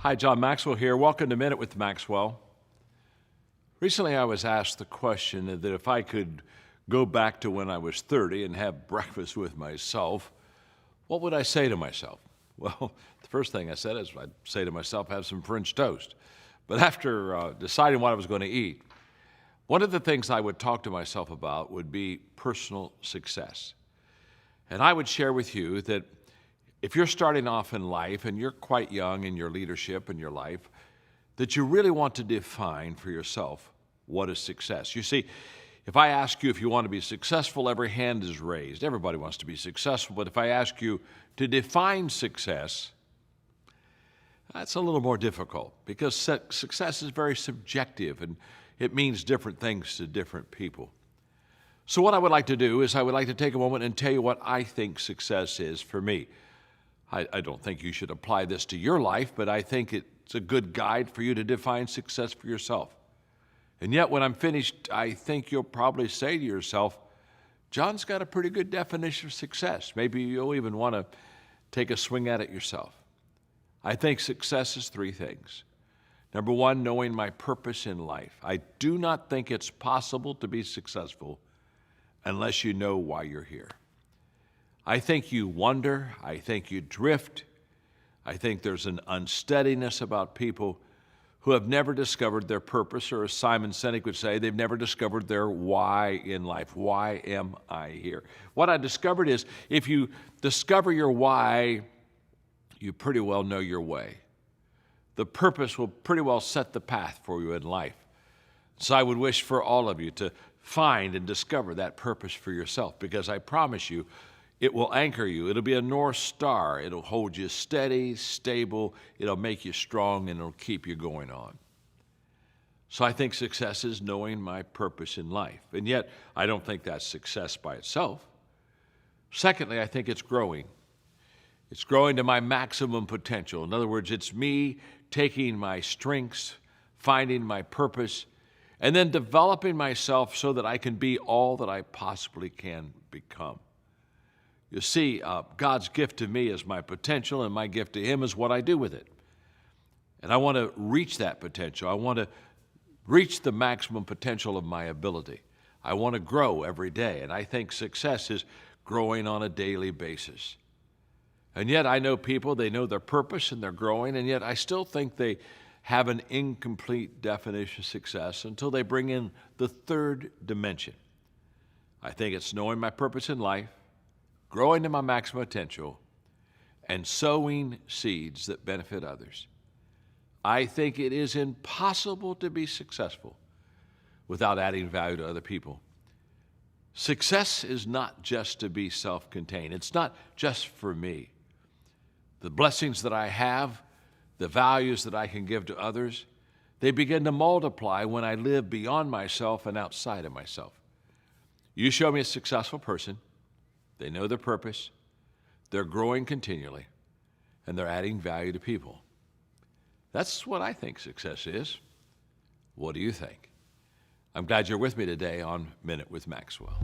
Hi, John Maxwell here. Welcome to Minute with Maxwell. Recently, I was asked the question that if I could go back to when I was 30 and have breakfast with myself, what would I say to myself? Well, the first thing I said is I'd say to myself, have some French toast. But after deciding what I was going to eat, one of the things I would talk to myself about would be personal success. And I would share with you that if you're starting off in life and you're quite young in your leadership in your life, that you really want to define for yourself what is success. You see, if I ask you if you want to be successful, every hand is raised. Everybody wants to be successful, but if I ask you to define success, that's a little more difficult because success is very subjective and it means different things to different people. So what I would like to do is I would like to take a moment and tell you what I think success is for me. I don't think you should apply this to your life, but I think it's a good guide for you to define success for yourself. And yet when I'm finished, I think you'll probably say to yourself, John's got a pretty good definition of success. Maybe you'll even want to take a swing at it yourself. I think success is three things. Number one, knowing my purpose in life. I do not think it's possible to be successful unless you know why you're here. I think you wander. I think you drift. I think there's an unsteadiness about people who have never discovered their purpose, or as Simon Sinek would say, they've never discovered their why in life. Why am I here? What I discovered is if you discover your why, you pretty well know your way. The purpose will pretty well set the path for you in life. So I would wish for all of you to find and discover that purpose for yourself, because I promise you, it will anchor you. It'll be a North Star. It'll hold you steady, stable. It'll make you strong, and it'll keep you going on. So I think success is knowing my purpose in life. And yet, I don't think that's success by itself. Secondly, I think it's growing. It's growing to my maximum potential. In other words, it's me taking my strengths, finding my purpose, and then developing myself so that I can be all that I possibly can become. You see, God's gift to me is my potential, and my gift to Him is what I do with it. And I want to reach that potential. I want to reach the maximum potential of my ability. I want to grow every day, and I think success is growing on a daily basis. And yet I know people, they know their purpose and they're growing, and yet I still think they have an incomplete definition of success until they bring in the third dimension. I think it's knowing my purpose in life, growing to my maximum potential, and sowing seeds that benefit others. I think it is impossible to be successful without adding value to other people. Success is not just to be self-contained. It's not just for me. The blessings that I have, the values that I can give to others, they begin to multiply when I live beyond myself and outside of myself. You show me a successful person, they know their purpose, they're growing continually, and they're adding value to people. That's what I think success is. What do you think? I'm glad you're with me today on Minute with Maxwell.